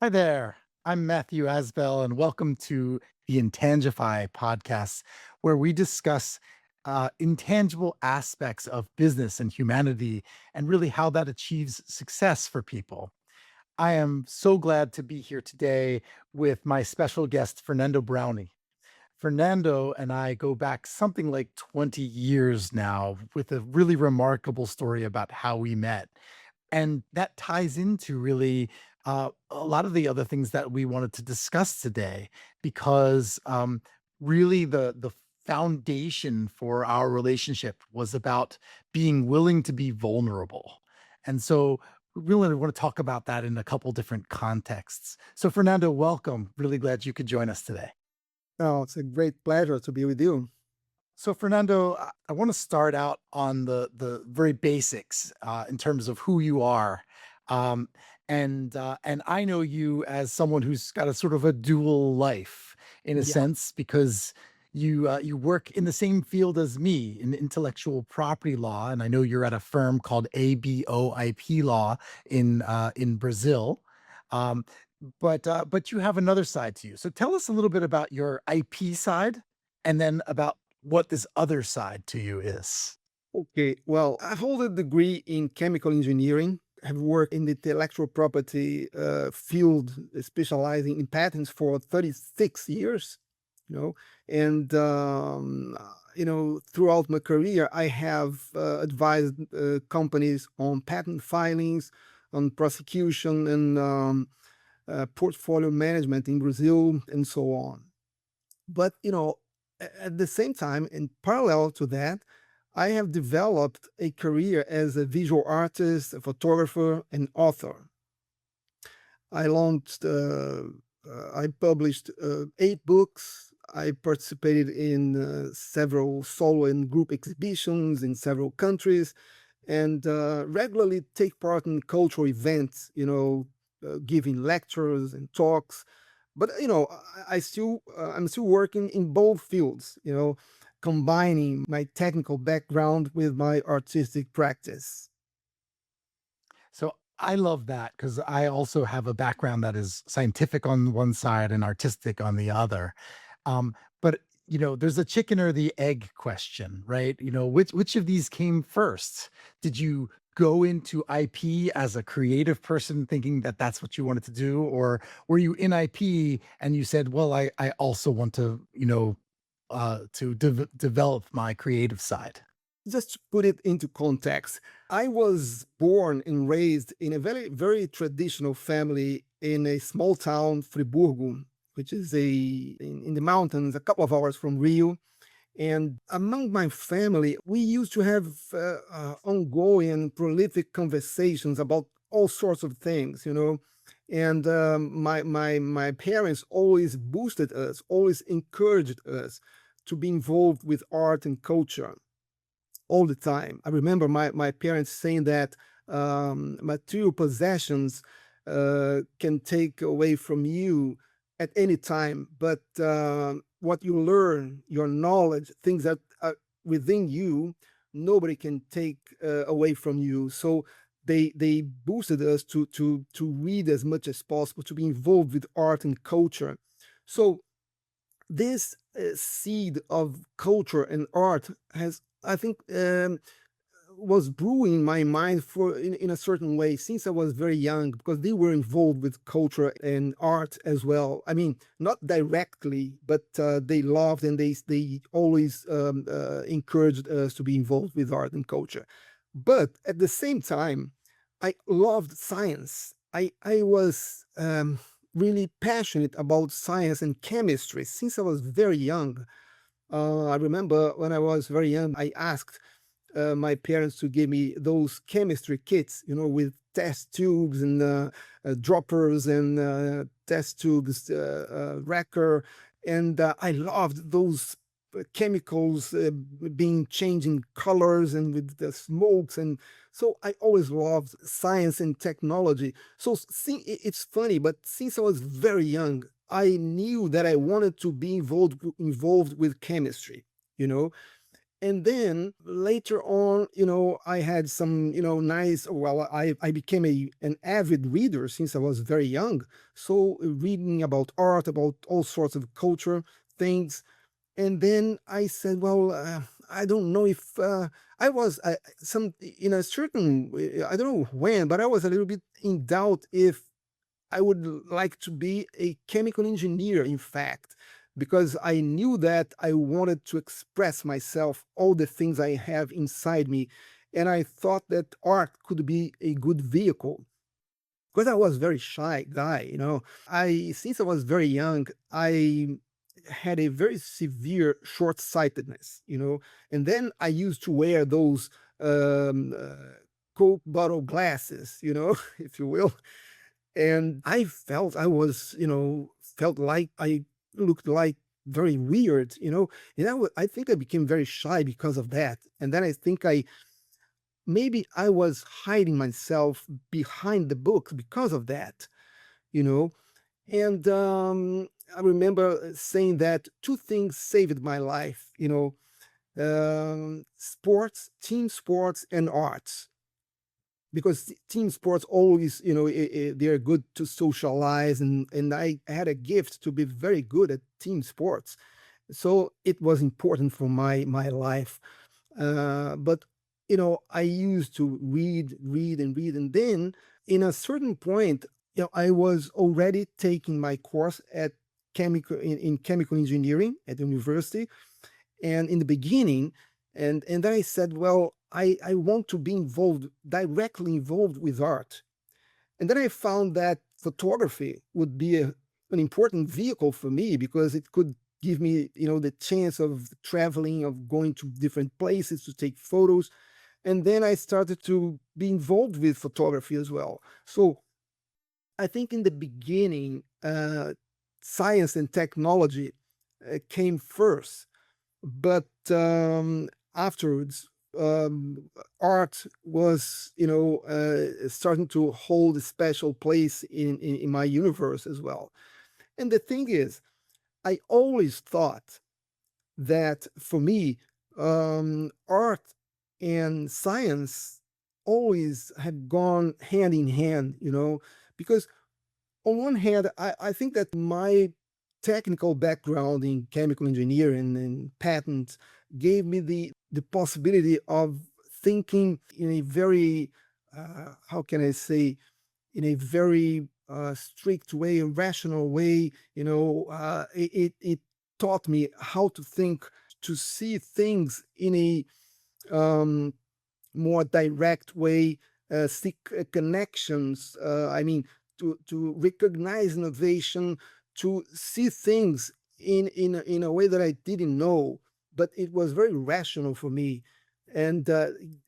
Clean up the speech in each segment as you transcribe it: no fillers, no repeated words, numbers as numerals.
Hi there. I'm Matthew Asbell, and welcome to the Intangify podcast, where we discuss intangible aspects of business and humanity and really how that achieves success for people. I am so glad to be here today with my special guest, Fernando Braune. Fernando and I go back something like 20 years now with a really remarkable story about how we met. And that ties into really a lot of the other things that we wanted to discuss today, because really the foundation for our relationship was about being willing to be vulnerable. And so we really want to talk about that in a couple different contexts. So Fernando, welcome. Really glad you could join us today. Oh, it's a great pleasure to be with you. So Fernando, I want to start out on the very basics in terms of who you are, um, and I know you as someone who's got a sort of a dual life in a Yeah. sense because you work in the same field as me in intellectual property law, and I know you're at a firm called ABOIP Law in Brazil. Um, but you have another side to you. So tell us a little bit about your IP side and then about what this other side to you is. Okay. Well, I hold a degree in chemical engineering. Have worked in the intellectual property field, specializing in patents for 36 years. You know, and throughout my career, I have advised companies on patent filings, on prosecution, and portfolio management in Brazil, and so on. But at the same time, in parallel to that, I have developed a career as a visual artist, a photographer, and author. I launched, I published 8 books. I participated in several solo and group exhibitions in several countries, and regularly take part in cultural events, giving lectures and talks. But I'm still working in both fields, combining my technical background with my artistic practice. So I love that because I also have a background that is scientific on one side and artistic on the other. But there's a chicken or the egg question, right? Which of these came first? Did you go into IP as a creative person thinking that that's what you wanted to do, or were you in IP and you said, "Well, I also want to, develop my creative side." Just to put it into context, I was born and raised in a very, very traditional family in a small town, Friburgo, which is in the mountains, a couple of hours from Rio. And among my family, we used to have ongoing and prolific conversations about all sorts of things, And my parents always boosted us, always encouraged us to be involved with art and culture all the time. I remember my parents saying that material possessions can take away from you at any time, but what you learn, your knowledge, things that are within you, nobody can take away from you. So they boosted us to read as much as possible, to be involved with art and culture. So this seed of culture and art has, I think, was brewing in my mind in a certain way since I was very young, because they were involved with culture and art as well. I mean, not directly, but they loved, and they always encouraged us to be involved with art and culture. But at the same time, I loved science. I was really passionate about science and chemistry since I was very young. I remember when I was very young, I asked my parents to give me those chemistry kits, with test tubes and droppers and test tubes, wrecker. And I loved those chemicals being changing colors and with the smokes. And so I always loved science and technology. So it's funny, but since I was very young, I knew that I wanted to be involved with chemistry, you know And then later on, I had some, nice, well, I became an avid reader since I was very young. So reading about art, about all sorts of culture things. And then I said, well, I don't know if I was some in a certain, I don't know when, but I was a little bit in doubt if I would like to be a chemical engineer, in fact, because I knew that I wanted to express myself, all the things I have inside me. And I thought that art could be a good vehicle because I was very shy guy. Since I was very young, I had a very severe short-sightedness. And then I used to wear those um, uh, Coke bottle glasses, if you will. And I felt I was, felt like I looked like very weird. And I think I became very shy because of that. And then I think maybe I was hiding myself behind the books because of that, you know. And I remember saying that two things saved my life. Sports, team sports, and arts, because team sports always, they're good to socialize, and I had a gift to be very good at team sports, so it was important for my life. But I used to read and read, and then in a certain point, I was already taking my course at in chemical engineering at the university, and in the beginning, and then I said, well, I want to be directly involved with art. And then I found that photography would be an important vehicle for me, because it could give me, the chance of traveling, of going to different places to take photos. And then I started to be involved with photography as well. So I think in the beginning, science and technology came first, but afterwards, art was, starting to hold a special place in my universe as well. And the thing is, I always thought that for me, art and science always had gone hand in hand, because on one hand, I think that my technical background in chemical engineering and patents gave me the possibility of thinking in a very, how can I say, in a very strict way, a rational way. It taught me how to think, to see things in a um, more direct way, seek connections. I mean, to recognize innovation, to see things in a way that I didn't know, but it was very rational for me, and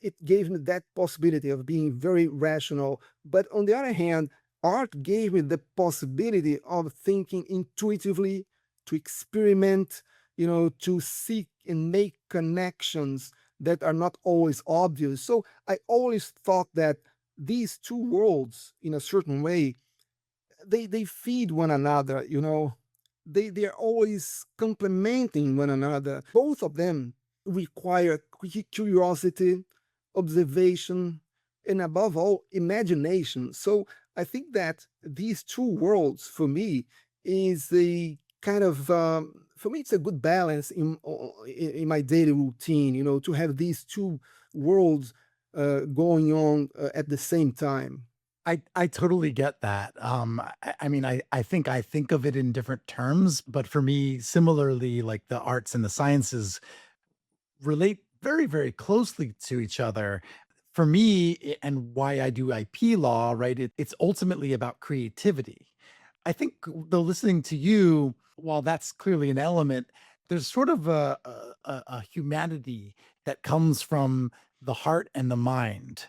it gave me that possibility of being very rational. But on the other hand, art gave me the possibility of thinking intuitively, to experiment, to seek and make connections that are not always obvious. So I always thought that these two worlds, in a certain way, they feed one another. They're always complementing one another. Both of them require curiosity, observation, and above all, imagination. So I think that these two worlds for me is a kind of, for me, it's a good balance in my daily routine, to have these two worlds going on at the same time. I totally get that. I mean, I think of it in different terms, but for me, similarly, like the arts and the sciences relate very, very closely to each other. For me, and why I do IP law, right? It's ultimately about creativity. I think though listening to you, while that's clearly an element, there's sort of a humanity that comes from the heart and the mind,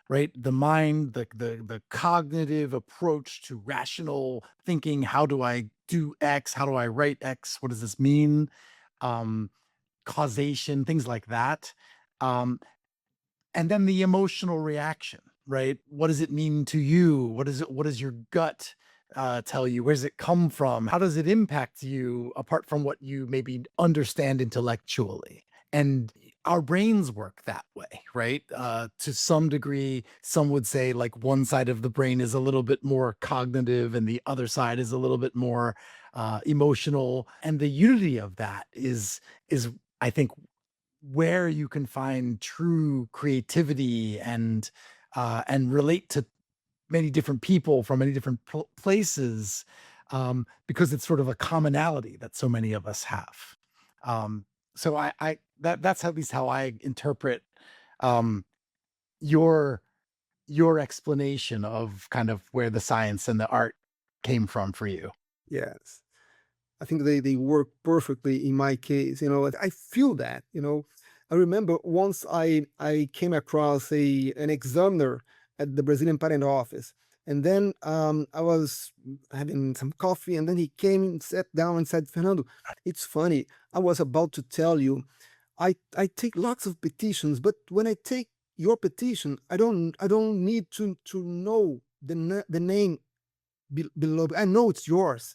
right? The mind, the cognitive approach to rational thinking. How do I do X? How do I write X? What does this mean? Um, Causation, things like that. Um, and then the emotional reaction, right? What does it mean to you? What does your gut tell you? Where does it come from? How does it impact you apart from what you maybe understand intellectually? And our brains work that way, right? To some degree, some would say like one side of the brain is a little bit more cognitive and the other side is a little bit more emotional. And the unity of that is I think where you can find true creativity and relate to many different people from many different places, because it's sort of a commonality that so many of us have. Um, so that's at least how I interpret um, your your explanation of kind of where the science and the art came from for you. Yes. I think they work perfectly in my case, and I feel that. I remember once I came across an examiner at the Brazilian patent office, and then I was having some coffee, and then he came and sat down and said, "Fernando, it's funny. I was about to tell you, I take lots of petitions, but when I take your petition, I don't need to know the name below. I know it's yours."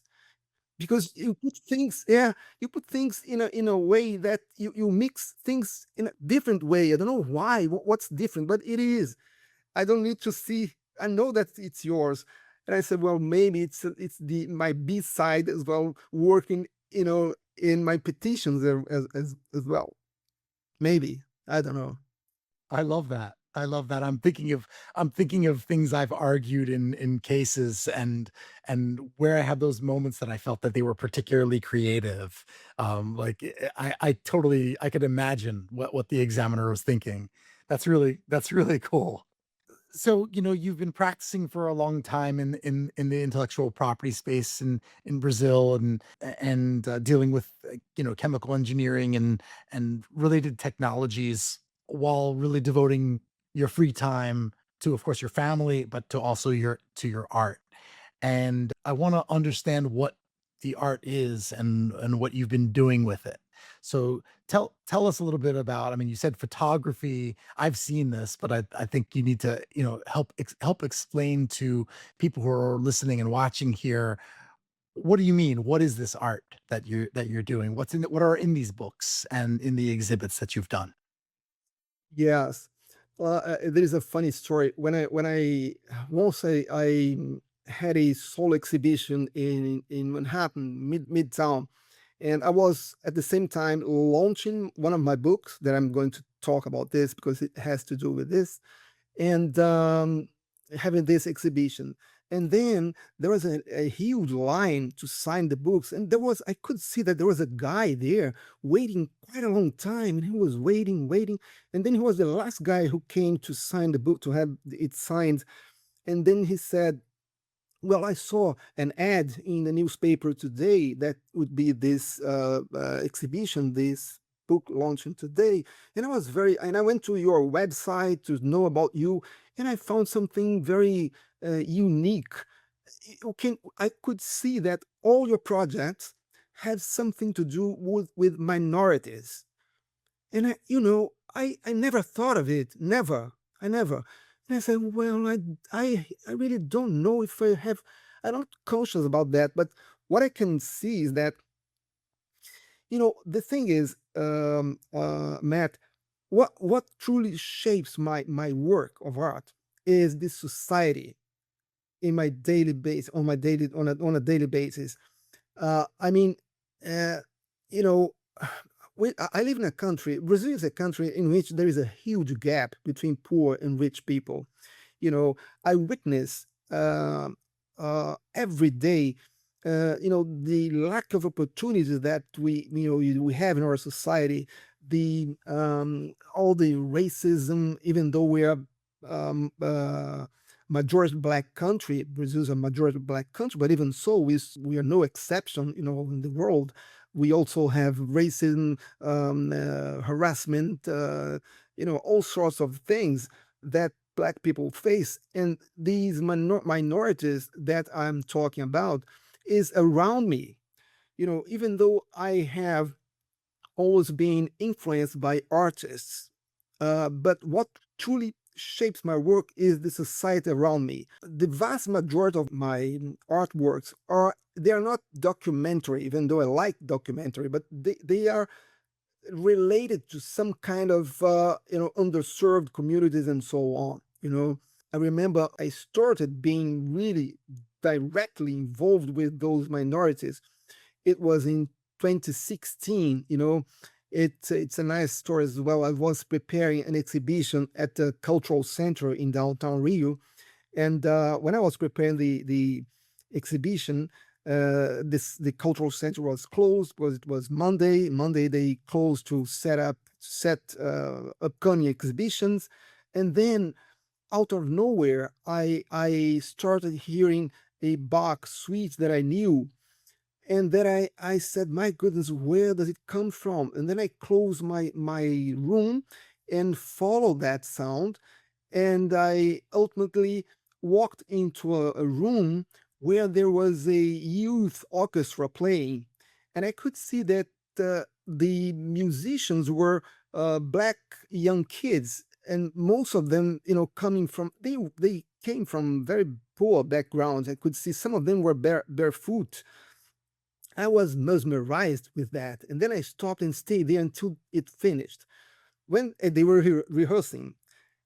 Because you put things in a way that you mix things in a different way. I don't know why, what's different, but it is. I don't need to see. I know that it's yours. And I said, well, maybe it's the my B side as well, working in my petitions as well. Maybe, I don't know. I love that. I love that. I'm thinking of things I've argued in cases and where I have those moments that I felt that they were particularly creative. Like I totally I could imagine what the examiner was thinking. That's really cool. So, you've been practicing for a long time in the intellectual property space in Brazil and dealing with chemical engineering and related technologies while really devoting your free time to, of course, your family, but to also your art. And I want to understand what the art is and what you've been doing with it. So tell us a little bit about, I mean, you said photography. I've seen this, but I think you need to, help explain to people who are listening and watching here, what do you mean? What is this art that you're doing? What are in these books and in the exhibits that you've done? Yes. Well, there is a funny story. When I once I had a solo exhibition in Manhattan, Midtown, and I was at the same time launching one of my books that I'm going to talk about this because it has to do with this, and having this exhibition. And then there was a huge line to sign the books, and I could see that there was a guy there waiting quite a long time, and he was waiting, waiting, and then he was the last guy who came to sign the book to have it signed. And then he said, well, I saw an ad in the newspaper today that would be this exhibition, this book launching today. And I went to your website to know about you, and I found something very unique. I could see that all your projects have something to do with minorities. And I never thought of it. Never. I never. And I said, well, I really don't know if I'm not conscious about that. But what I can see is that, the thing is, Matt, what truly shapes my work of art is this society in my daily base, on a daily basis. I mean, uh, you know, I live in a country. Brazil is a country in which there is a huge gap between poor and rich people. I witness every day. The lack of opportunities that we have in our society. The all the racism, even though we are um, uh, majority black country. Brazil is a majority black country, but even so, we are no exception. In the world, we also have racism, harassment, all sorts of things that black people face. And these minorities that I'm talking about is around me. Even though I have always been influenced by artists, but what truly shapes my work is the society around me. The vast majority of my artworks they are not documentary, even though I like documentary, but they are related to some kind of underserved communities and so on. I remember I started being really directly involved with those minorities. It was in 2016. It's a nice story as well. I was preparing an exhibition at the cultural center in downtown Rio, and when I was preparing the exhibition, the cultural center was closed because it was Monday. Monday they closed to set upcoming exhibitions, and then out of nowhere, I started hearing a Bach suite that I knew, and then I said, "My goodness, where does it come from?" And then I closed my room and followed that sound, and I ultimately walked into a room where there was a youth orchestra playing, and I could see that the musicians were black young kids, and most of them, coming from they came from very poor backgrounds. I could see some of them were barefoot. I was mesmerized with that, and then I stopped and stayed there until it finished. When they were rehearsing,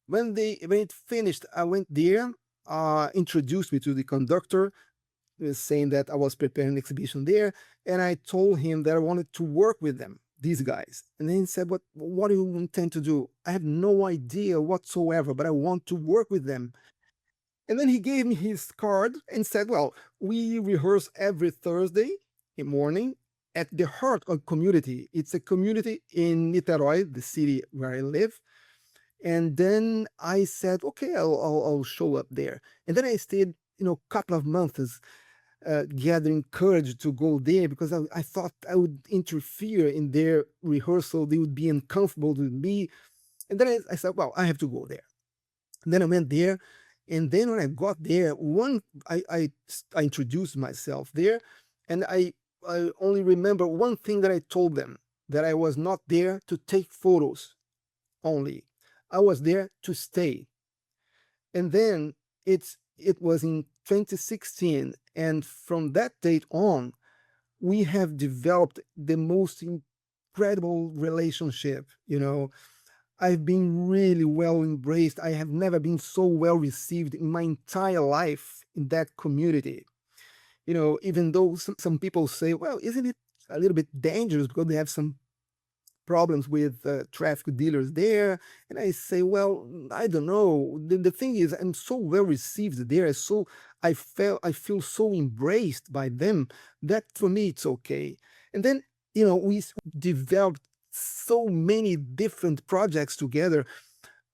when it finished, I went there, introduced me to the conductor, saying that I was preparing an exhibition there, and I told him that I wanted to work with them, these guys. And then he said, "What do you intend to do?" "I have no idea whatsoever, but I want to work with them." And then he gave me his card and said, "Well, we rehearse every Thursday morning at the Heart of Community. It's a community in Niterói, the city where I live." And then I said, "Okay, I'll show up there." And then I stayed, a couple of months, gathering courage to go there, because I thought I would interfere in their rehearsal. They would be uncomfortable with me. And then I said, "Well, I have to go there." And then I went there. And then when I got there, I introduced myself there. And I only remember one thing that I told them, that I was not there to take photos only. I was there to stay. And then it was in 2016, and from that date on, we have developed the most incredible relationship. I've been really well embraced. I have never been so well received in my entire life in that community. Even though some people say, "Well, isn't it a little bit dangerous because they have some problems with traffic dealers there?" And I say, "Well, I don't know. The thing is, I'm so well received there. I feel so embraced by them, that for me it's okay." And then, we developed so many different projects together.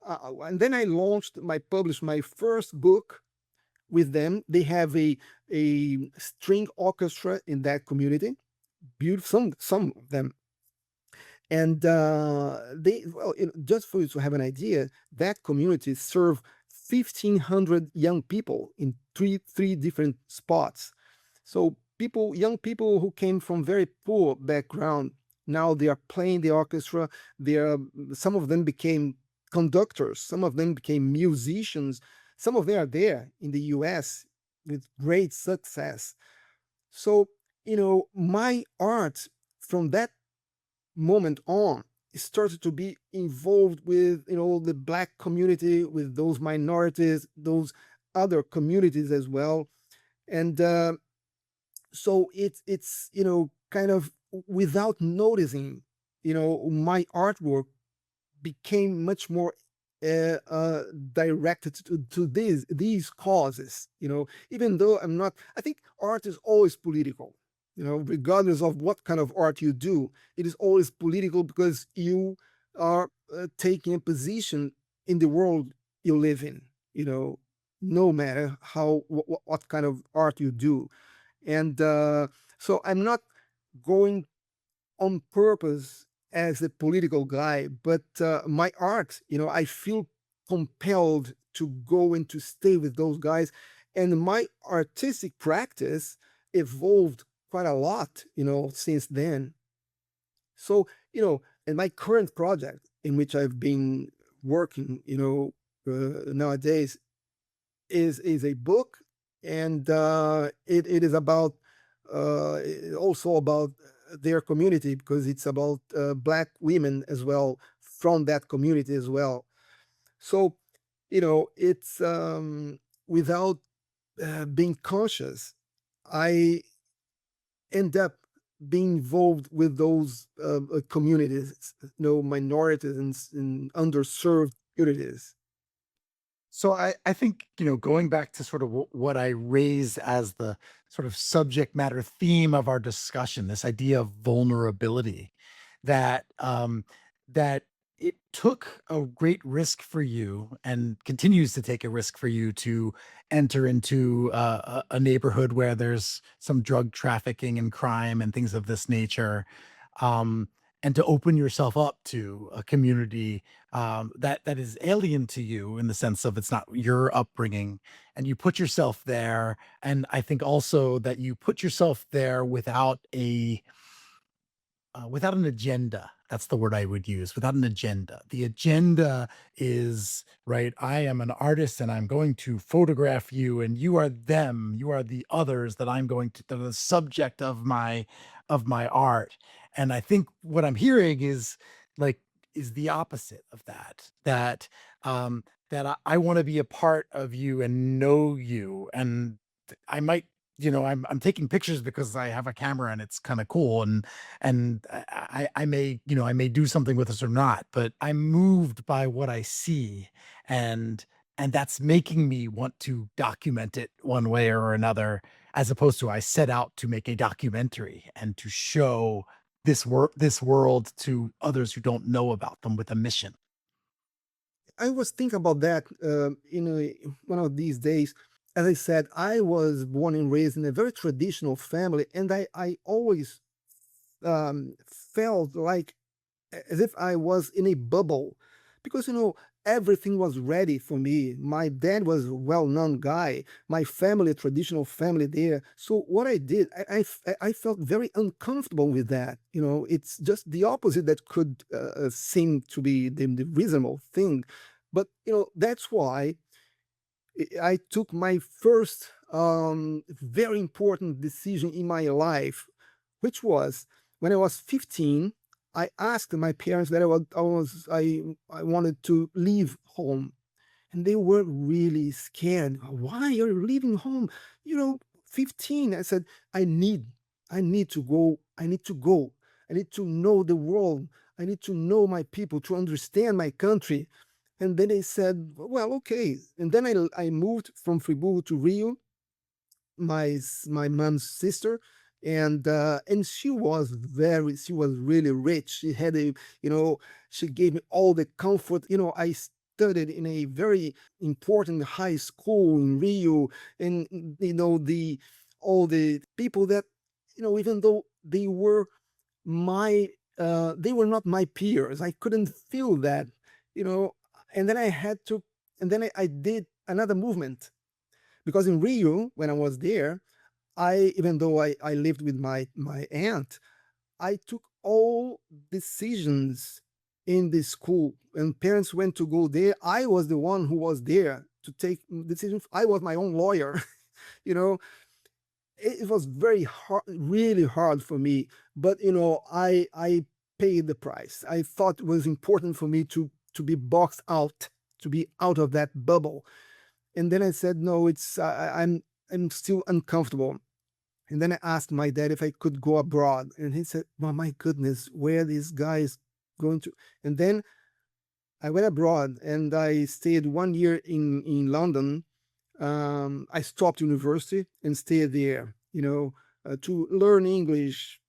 And then I published my first book with them. They have a string orchestra in that community. Beautiful, some of them. And just for you to have an idea, that community serve 1,500 young people in three different spots. So young people who came from very poor background, now they are playing the orchestra. Some of them became conductors, some of them became musicians, some of them are there in the US with great success. So, my art from that moment on started to be involved with, the black community, with those minorities, those other communities as well. And so it's kind of, without noticing, my artwork became much more directed to these causes. Even though I think art is always political. Regardless of what kind of art you do, it is always political, because you are taking a position in the world you live in. No matter what kind of art you do. And so I'm not going on purpose as a political guy, but my art, I feel compelled to go and to stay with those guys. And my artistic practice evolved quite a lot, since then. So, in my current project, in which I've been working, nowadays, is a book, and it is about also about their community because it's about black women as well from that community as well. So, it's without being conscious, I end up being involved with those communities, minorities and underserved communities. So I think, going back to sort of what I raised as the sort of subject matter theme of our discussion, this idea of vulnerability, that that it took a great risk for you and continues to take a risk for you to enter into a neighborhood where there's some drug trafficking and crime and things of this nature, um, and to open yourself up to a community that is alien to you in the sense of it's not your upbringing, and you put yourself there. And I think also that you put yourself there without an agenda. That's the word I would use. Without an agenda. The agenda is, right, I am an artist and I'm going to photograph you, and you are them. You are the others that I'm going to, that are the subject of my art. And I think what I'm hearing like is the opposite of that. That I want to be a part of you and know you. And I might, I'm taking pictures because I have a camera and it's kind of cool, and I may, I may do something with this or not, but I'm moved by what I see, and that's making me want to document it one way or another, as opposed to I set out to make a documentary and to show this world to others who don't know about them with a mission. I was thinking about that one of these days. As I said, I was born and raised in a very traditional family, and I always felt like as if I was in a bubble because everything was ready for me. My dad was a well-known guy. My family, a traditional family there. So what I did, I felt very uncomfortable with that. It's just the opposite that could seem to be the reasonable thing. But that's why I took my first very important decision in my life, which was when I was 15. I asked my parents that I wanted to leave home, and they were really scared. Why are you leaving home? 15. I said, I need to go. I need to go. I need to know the world. I need to know my people to understand my country. And then they said, well, okay. And then I moved from Fribourg to Rio, my mom's sister, and she was really rich. She had she gave me all the comfort. I studied in a very important high school in Rio, and the all the people that even though my they were not my peers. I couldn't feel that, you know, and then I had to, and then I did another movement because in Rio, when I was there, even though I lived with my aunt, I took all decisions in the school. When parents went to go there, I was the one who was there to take decisions. I was my own lawyer. you know, it was very hard, really hard for me. But I paid the price. I thought it was important for me to be boxed out, to be out of that bubble. And then I said, no, I'm still uncomfortable. And then I asked my dad if I could go abroad, and he said, "Well, my goodness, where this guy is going to?" And then I went abroad, and I stayed 1 year in London. I stopped university and stayed there, to learn English.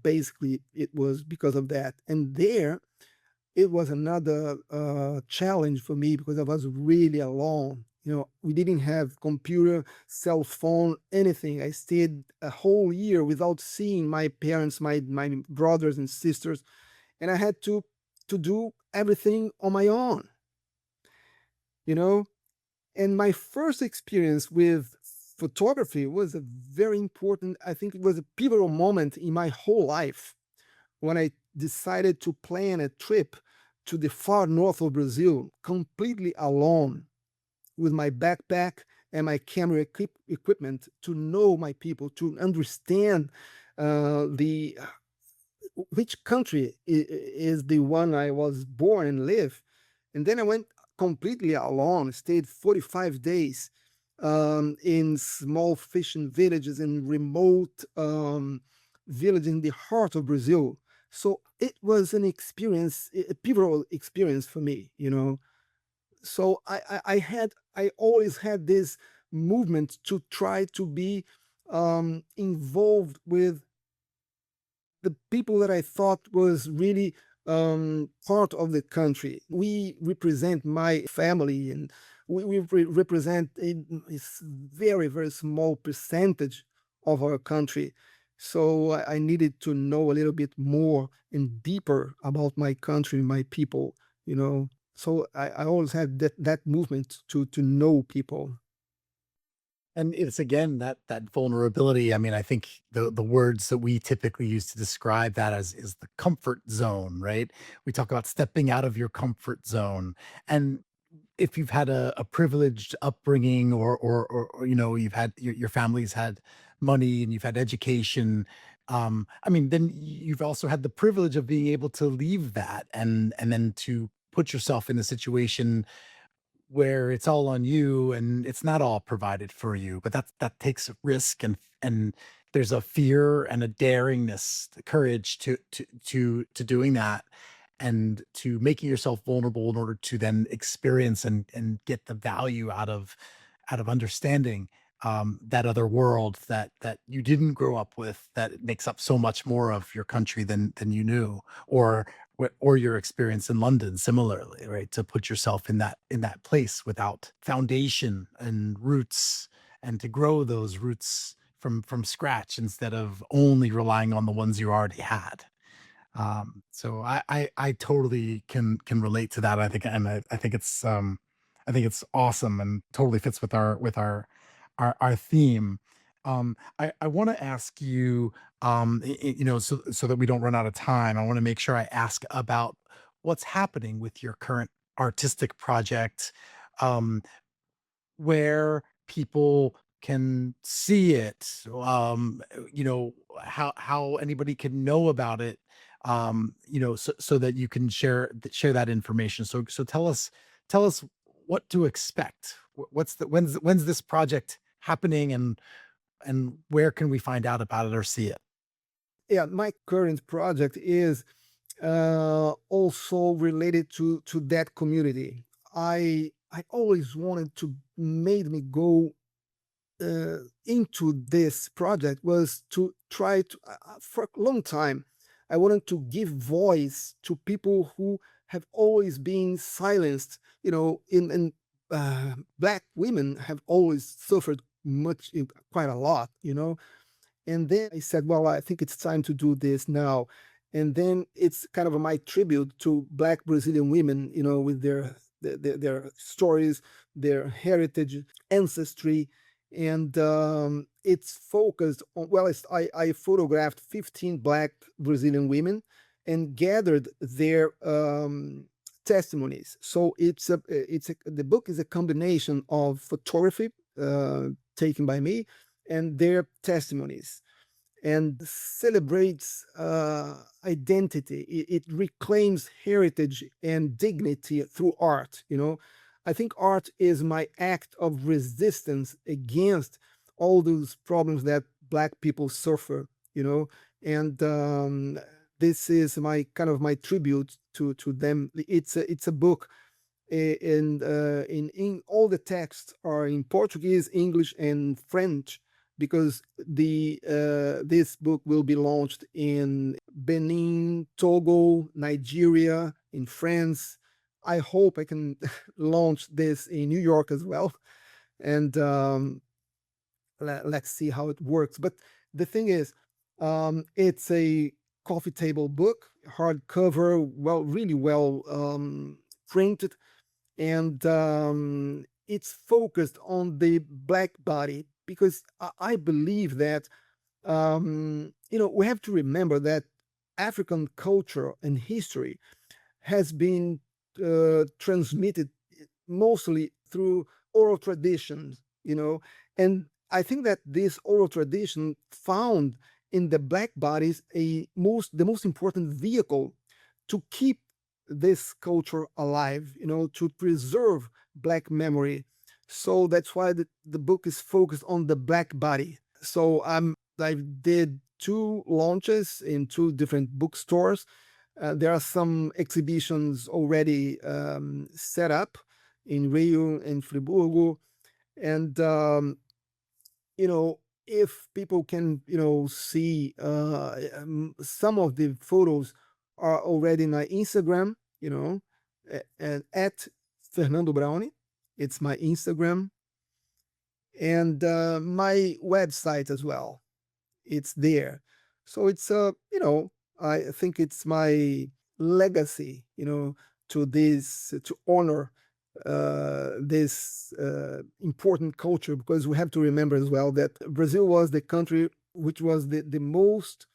Basically, it was because of that. And there, it was another challenge for me because I was really alone. We didn't have computer, cell phone, anything. I stayed a whole year without seeing my parents, my brothers and sisters, and I had to do everything on my own. You know, and my first experience with photography was a very important. I think it was a pivotal moment in my whole life when I decided to plan a trip to the far north of Brazil completely alone with my backpack and my camera equipment to know my people, to understand the which country is the one I was born and live. And then I went completely alone, stayed 45 days in small fishing villages in remote village in the heart of Brazil. So it was an experience, a pivotal experience for me, you know. So I always had this movement to try to be involved with the people that I thought was really part of the country. We represent my family, and we represent very, very small percentage of our country. So I needed to know a little bit more and deeper about my country, my people, you know. So I always had that movement to know people. And it's again that vulnerability. I mean, I think the words that we typically use to describe that as is the comfort zone, right? We talk about stepping out of your comfort zone. And if you've had a privileged upbringing or you know, you've had your family's had money and you've had education, I mean, then you've also had the privilege of being able to leave that and then to put yourself in a situation where it's all on you and it's not all provided for you, but that takes risk and there's a fear and a daringness, courage to doing that and to making yourself vulnerable in order to then experience and get the value out of understanding that other world that you didn't grow up with, that makes up so much more of your country than you knew, or or your experience in London similarly, right? To put yourself in that place without foundation and roots, and to grow those roots from scratch instead of only relying on the ones you already had. So I totally can relate to that. I think and I think it's awesome and totally fits with our theme. I want to ask you, you know, so that we don't run out of time. I want to make sure I ask about what's happening with your current artistic project. Um, where people can see it, you know, how anybody can know about it, you know, so that you can share that information. So tell us what to expect. What's the when's this project happening and where can we find out about it or see it? Yeah, my current project is also related to that community. I always wanted to made me go into this project was to try to for a long time I wanted to give voice to people who have always been silenced. You know, in black women have always suffered quite a lot. You know, and then I said, well, I think it's time to do this now. And then it's kind of my tribute to Black Brazilian women, you know, with their stories, their heritage, ancestry. And it's focused on, well, I photographed 15 Black Brazilian women and gathered their testimonies. So the book is a combination of photography taken by me and their testimonies, and celebrates identity. It reclaims heritage and dignity through art. You know, I think art is my act of resistance against all those problems that Black people suffer. You know, and this is my kind of my tribute to them. It's a book, and in all the texts are in Portuguese, English, and French, because the this book will be launched in Benin, Togo, Nigeria, in France. I hope I can launch this in New York as well, and let's see how it works. But the thing is, it's a coffee table book, hardcover, well, really well printed, and it's focused on the black body because I believe that you know, we have to remember that African culture and history has been transmitted mostly through oral traditions, you know, and I think that this oral tradition found in the black bodies the most important vehicle to keep this culture alive, to preserve black memory. So that's why the book is focused on the black body. So I did two launches in two different bookstores. There are some exhibitions already set up in Rio and Friburgo, and if people can, see some of the photos are already in my Instagram, and at Fernando Braune. It's my Instagram and my website as well. It's there. So it's I think it's my legacy, to this to honor this important culture, because we have to remember as well that Brazil was the country which was the most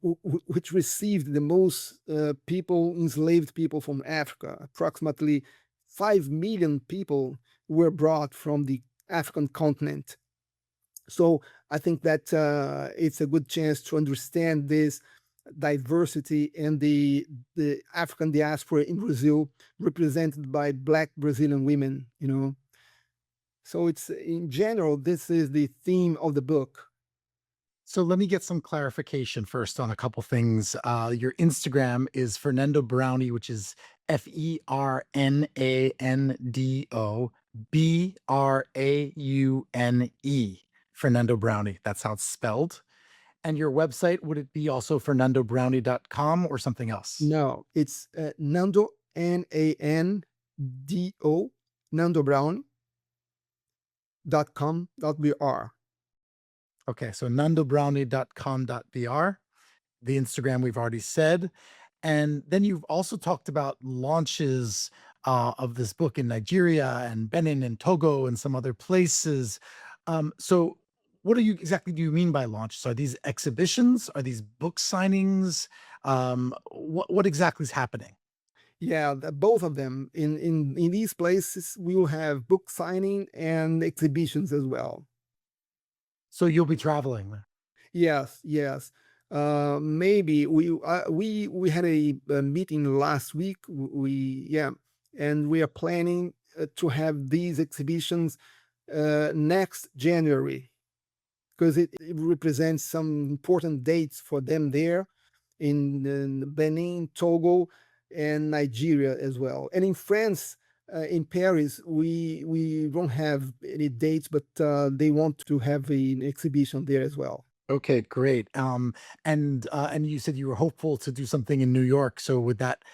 which received the most enslaved people from Africa. Approximately 5 million people were brought from the African continent. So I think that it's a good chance to understand this diversity and the African diaspora in Brazil, represented by Black Brazilian women. So it's in general, this is the theme of the book. So let me get some clarification first on a couple things. Your Instagram is Fernando Brownie, which is Fernando Fernando Brownie. That's how it's spelled. And your website, would it be also fernandobrownie.com or something else? No, it's Nando, Nando, Nando Brown .com.br. Okay, so nandobrownie.com.br. The Instagram we've already said. And then you've also talked about launches of this book in Nigeria and Benin and Togo and some other places. So, what do you mean by launch? So, are these exhibitions? Are these book signings? What exactly is happening? Yeah, both of them. In these places, we will have book signing and exhibitions as well. So, you'll be traveling there. Yes, yes. Maybe we had a meeting last week. We Yeah, and we are planning to have these exhibitions next January, because it represents some important dates for them there in Benin, Togo, and Nigeria as well. And in France, in Paris, we don't have any dates, but they want to have an exhibition there as well. Okay, great. And you said you were hopeful to do something in New York. So would that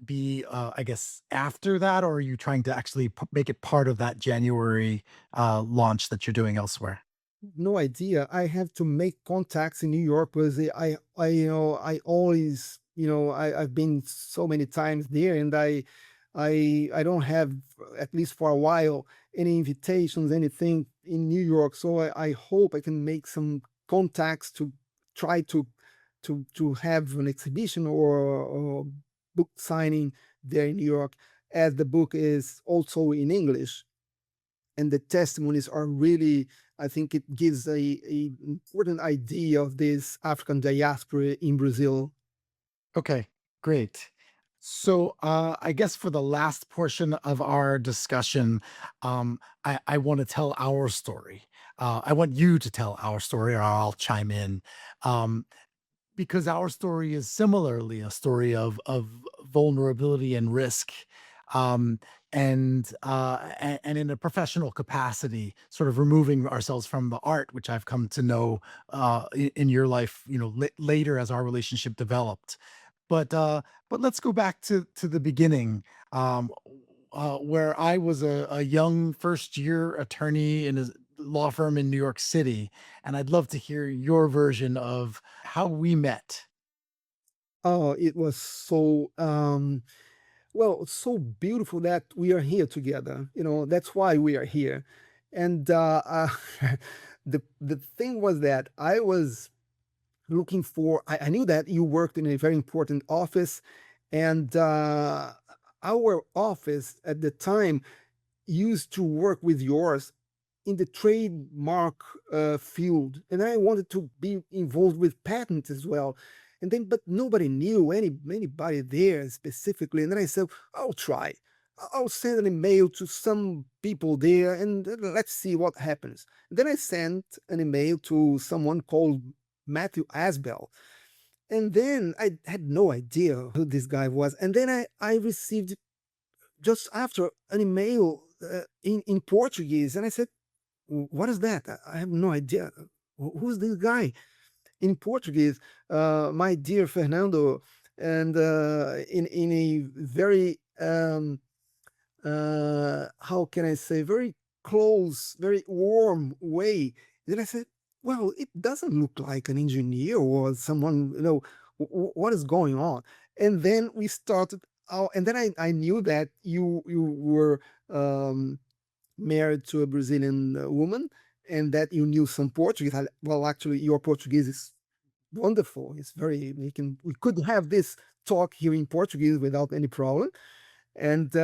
be, I guess, after that, or are you trying to actually make it part of that January launch that you're doing elsewhere? No idea. I have to make contacts in New York because I always, I've been so many times there, and I don't have, at least for a while, any invitations, anything in New York. So I hope I can make some contacts to try to have an exhibition or book signing there in New York, as the book is also in English, and the testimonies are really, I think it gives a important idea of this African diaspora in Brazil. Okay, great. So I guess for the last portion of our discussion, I want to tell our story. I want you to tell our story, or I'll chime in. Um, because our story is similarly a story of vulnerability and risk, um, and in a professional capacity, sort of removing ourselves from the art, which I've come to know in your life, later as our relationship developed. But let's go back to the beginning, um, where I was a young first year attorney in a law firm in New York City, and I'd love to hear your version of how we met. Oh, it was so so beautiful that we are here together. That's why we are here. And the thing was that I was looking for. I knew that you worked in a very important office, and our office at the time used to work with yours, in the trademark field, and I wanted to be involved with patents as well. And then, but nobody knew anybody there specifically. And then I said, I'll try. I'll send an email to some people there, and let's see what happens. Then I sent an email to someone called Matthew Asbell, and then I had no idea who this guy was. And then I received just after an email in Portuguese, and I said, what is that? I have no idea. Who's this guy in Portuguese? My dear Fernando, and in a very how can I say, very close, very warm way. Then I said, well, it doesn't look like an engineer or someone, what is going on? And then we started out, and then I knew that you were um, married to a Brazilian woman, and that you knew some Portuguese. Well, actually, your Portuguese is wonderful. It's very, we could have this talk here in Portuguese without any problem. And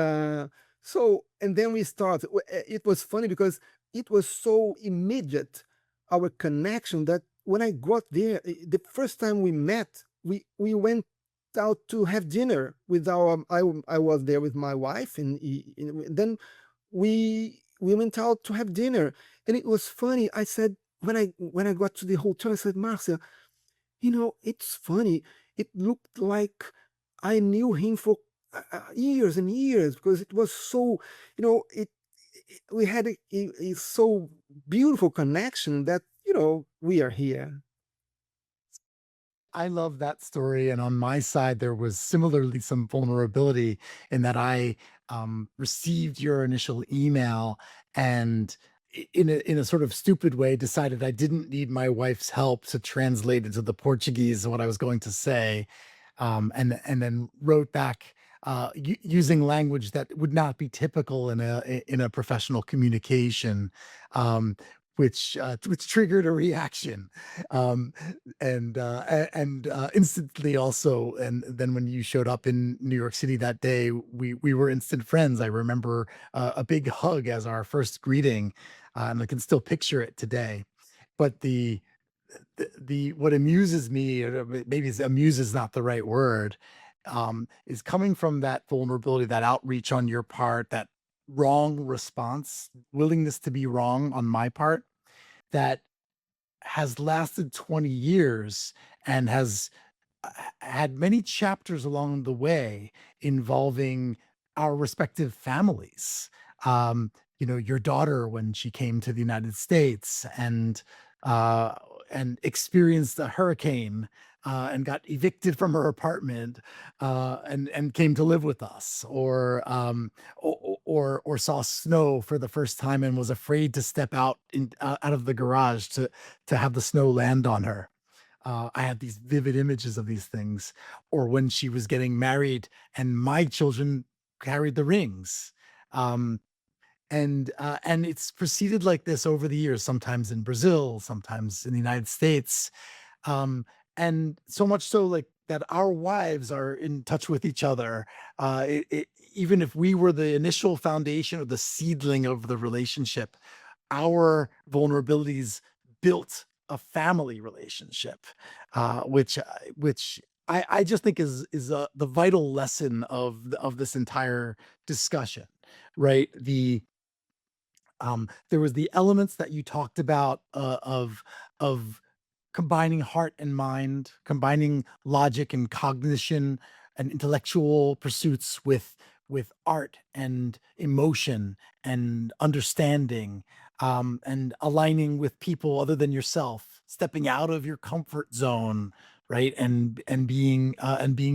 and then we started. It was funny because it was so immediate, our connection, that when I got there, the first time we met, we went out to have dinner with our. I was there with my wife, and then we went out to have dinner, and it was funny. I said, when I got to the hotel, I said, Marcia, it's funny. It looked like I knew him for years and years, because it was so, we had a so beautiful connection that, we are here. I love that story, and on my side, there was similarly some vulnerability in that I, received your initial email and in a sort of stupid way, decided I didn't need my wife's help to translate into the Portuguese what I was going to say, and then wrote back, using language that would not be typical in a professional communication, um, which triggered a reaction. Um, and instantly also, and then when you showed up in New York City that day, we were instant friends. I remember a big hug as our first greeting, and I can still picture it today. But the what amuses me, or maybe amuse is not the right word, is coming from that vulnerability, that outreach on your part, that wrong response, willingness to be wrong on my part, that has lasted 20 years and has had many chapters along the way involving our respective families. Um, your daughter when she came to the United States uh, and experienced a hurricane and got evicted from her apartment and came to live with us, or saw snow for the first time and was afraid to step out of the garage to have the snow land on her. I had these vivid images of these things. Or when she was getting married and my children carried the rings. Um, and it's proceeded like this over the years, sometimes in Brazil, sometimes in the United States. Um, and so much so like that our wives are in touch with each other. Even if we were the initial foundation or the seedling of the relationship, our vulnerabilities built a family relationship, which I just think is the vital lesson of this entire discussion, right? There was the elements that you talked about of combining heart and mind, combining logic and cognition and intellectual pursuits with art and emotion and understanding, and aligning with people other than yourself, stepping out of your comfort zone, right? And being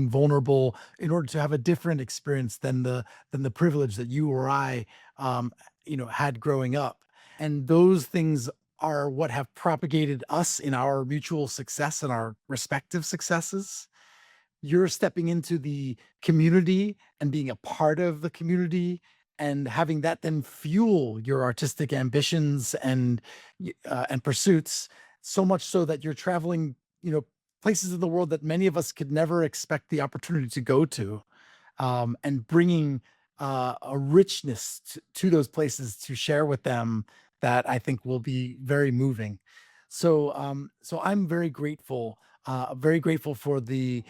vulnerable in order to have a different experience than the privilege that you or I had growing up. And those things are what have propagated us in our mutual success and our respective successes. You're stepping into the community and being a part of the community and having that then fuel your artistic ambitions and pursuits, so much so that you're traveling, places in the world that many of us could never expect the opportunity to go to, and bringing a richness to those places to share with them that I think will be very moving. So I'm very grateful for the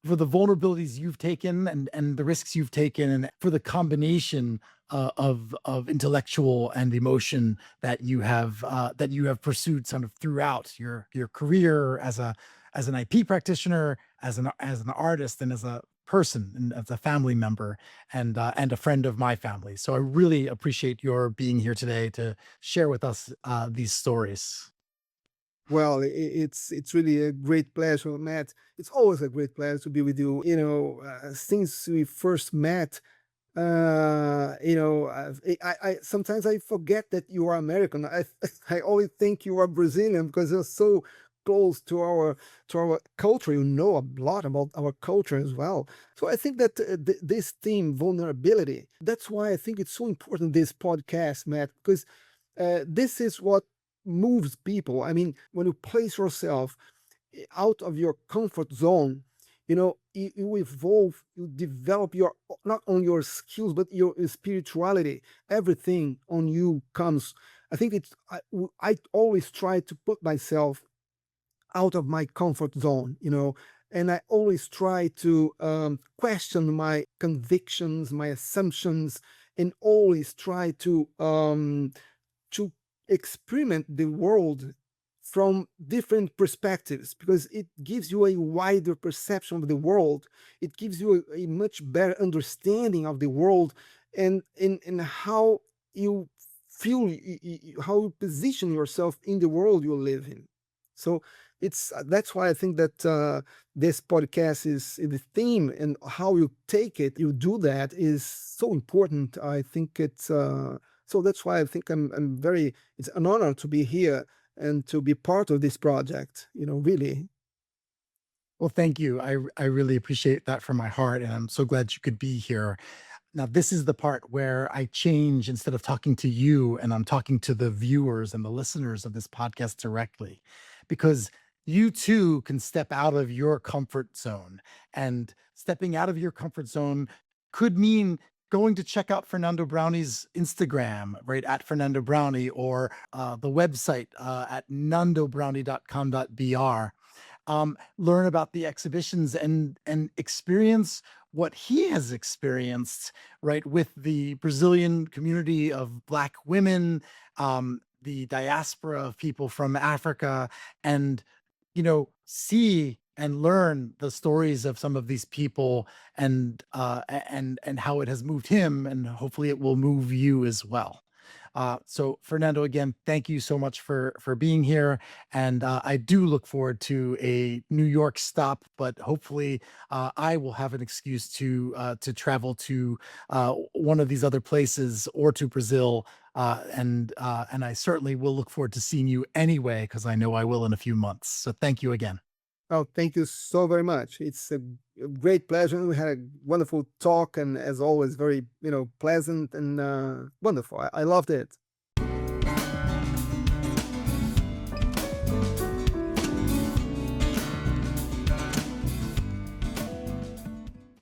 vulnerabilities you've taken and the risks you've taken, and for the combination of intellectual and emotion that you have pursued sort of throughout your career as an IP practitioner, as an artist, and as a person, and as a family member, and a friend of my family. So I really appreciate your being here today to share with us these stories. Well, it's really a great pleasure, Matt. It's always a great pleasure to be with you. Since we first met, I sometimes I forget that you are American. I always think you are Brazilian because you're so close to our culture. You know a lot about our culture as well. So I think that this theme, vulnerability, that's why I think it's so important, this podcast, Matt, because this is what moves people. I mean, when you place yourself out of your comfort zone, you evolve, you develop your, not only your skills but your spirituality. Everything on you comes. I think I always try to put myself out of my comfort zone, and I always try to question my convictions, my assumptions, and always try to experiment the world from different perspectives, because it gives you a wider perception of the world. It gives you a much better understanding of the world, and how you feel, how you position yourself in the world you live in. So it's that's why I think that this podcast is the theme, and how you take it, you do that, is so important. I think it's so that's why I think I'm very, it's an honor to be here and to be part of this project, really. Well, thank you. I really appreciate that from my heart, and I'm so glad you could be here. Now, this is the part where I change. Instead of talking to you, and I'm talking to the viewers and the listeners of this podcast directly, because you too can step out of your comfort zone. And stepping out of your comfort zone could mean going to check out Fernando Brownie's Instagram, right, at Fernando Brownie, or the website at nandobrownie.com.br. Learn about the exhibitions and experience what he has experienced, right, with the Brazilian community of Black women, the diaspora of people from Africa, and see and learn the stories of some of these people, and how it has moved him, and hopefully it will move you as well. So Fernando, again, thank you so much for being here, and I do look forward to a New York stop. But hopefully, I will have an excuse to travel to one of these other places, or to Brazil, and I certainly will look forward to seeing you anyway, because I know I will in a few months. So thank you again. Oh, thank you so very much. It's a great pleasure. We had a wonderful talk, and as always, very pleasant and wonderful. I loved it.